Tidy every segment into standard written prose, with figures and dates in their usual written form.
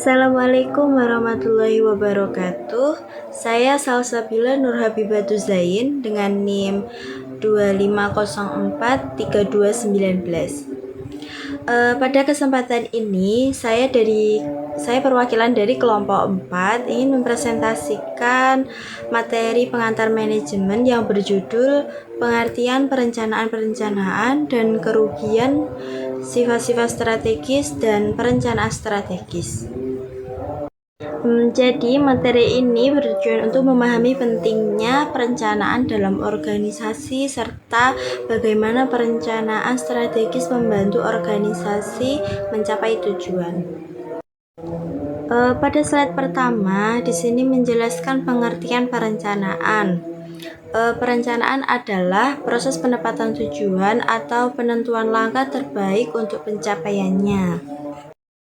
Assalamualaikum warahmatullahi wabarakatuh. Saya Salsabila Nur Habibatu Zain dengan NIM 25043219. Pada kesempatan ini saya perwakilan dari kelompok 4 ingin mempresentasikan materi pengantar manajemen yang berjudul pengertian perencanaan dan kerugian, sifat-sifat strategis dan perencanaan strategis. Jadi materi ini bertujuan untuk memahami pentingnya perencanaan dalam organisasi serta bagaimana perencanaan strategis membantu organisasi mencapai tujuan. Pada slide pertama di sini menjelaskan pengertian perencanaan. Perencanaan adalah proses penempatan tujuan atau penentuan langkah terbaik untuk pencapaiannya.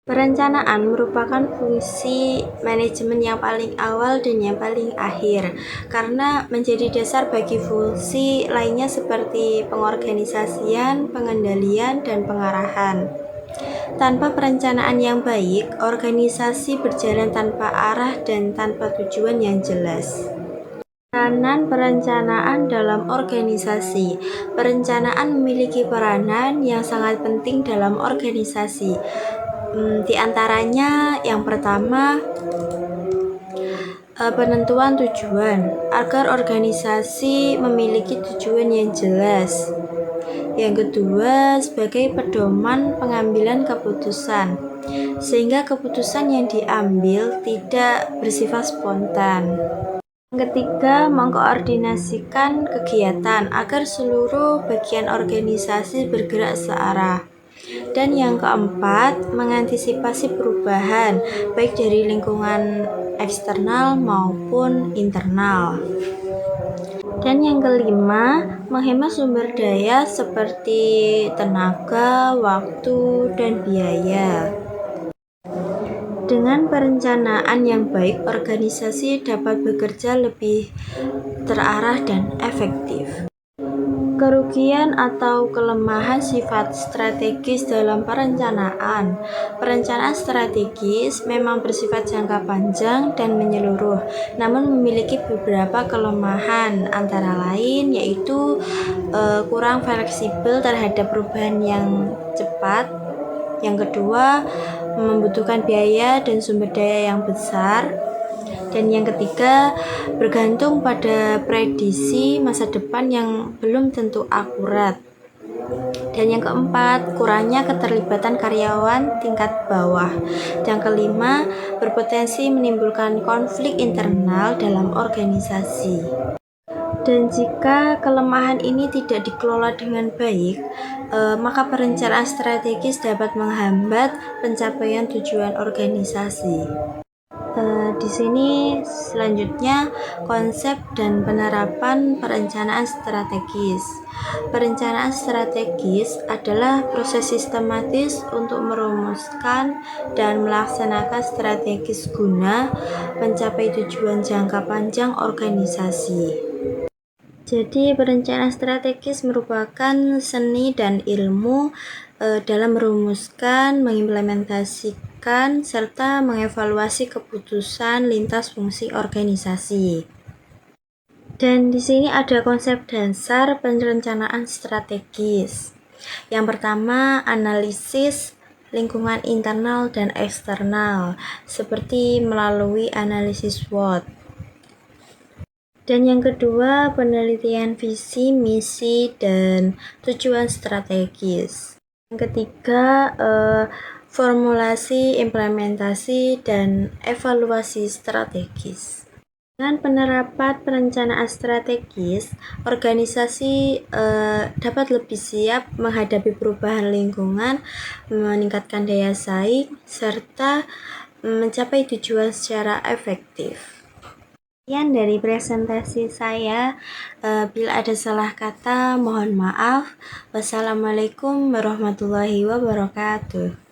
Perencanaan merupakan fungsi manajemen yang paling awal dan yang paling akhir, karena menjadi dasar bagi fungsi lainnya seperti pengorganisasian, pengendalian, dan pengarahan. Tanpa perencanaan yang baik, organisasi berjalan tanpa arah dan tanpa tujuan yang jelas. Peranan perencanaan dalam organisasi. Perencanaan memiliki peranan yang sangat penting dalam organisasi. Di antaranya yang pertama, penentuan tujuan agar organisasi memiliki tujuan yang jelas. Yang kedua, sebagai pedoman pengambilan keputusan, sehingga keputusan yang diambil tidak bersifat spontan. Yang ketiga, mengkoordinasikan kegiatan agar seluruh bagian organisasi bergerak searah. Dan yang keempat, mengantisipasi perubahan baik dari lingkungan eksternal maupun internal. Dan yang kelima, menghemat sumber daya seperti tenaga, waktu, dan biaya. Dengan perencanaan yang baik, organisasi dapat bekerja lebih terarah dan efektif. Kerugian atau kelemahan sifat strategis dalam perencanaan. Perencanaan strategis memang bersifat jangka panjang dan menyeluruh, namun memiliki beberapa kelemahan, antara lain yaitu kurang fleksibel terhadap perubahan yang cepat. Yang kedua, membutuhkan biaya dan sumber daya yang besar. Dan yang ketiga, bergantung pada prediksi masa depan yang belum tentu akurat. Dan yang keempat, kurangnya keterlibatan karyawan tingkat bawah. Yang kelima, berpotensi menimbulkan konflik internal dalam organisasi. Dan jika kelemahan ini tidak dikelola dengan baik, maka perencanaan strategis dapat menghambat pencapaian tujuan organisasi. Di sini selanjutnya konsep dan penerapan perencanaan strategis. Perencanaan strategis adalah proses sistematis untuk merumuskan dan melaksanakan strategis guna mencapai tujuan jangka panjang organisasi. Jadi perencanaan strategis merupakan seni dan ilmu dalam merumuskan, mengimplementasikan, serta mengevaluasi keputusan lintas fungsi organisasi. Dan di sini ada konsep dasar perencanaan strategis. Yang pertama, analisis lingkungan internal dan eksternal, seperti melalui analisis SWOT. Dan yang kedua, penelitian visi, misi, dan tujuan strategis. Yang ketiga, formulasi, implementasi, dan evaluasi strategis. Dengan penerapan perencanaan strategis, organisasi dapat lebih siap menghadapi perubahan lingkungan, meningkatkan daya saing, serta mencapai tujuan secara efektif. Sekian dari presentasi saya. Bila ada salah kata, mohon maaf. Wassalamualaikum warahmatullahi wabarakatuh.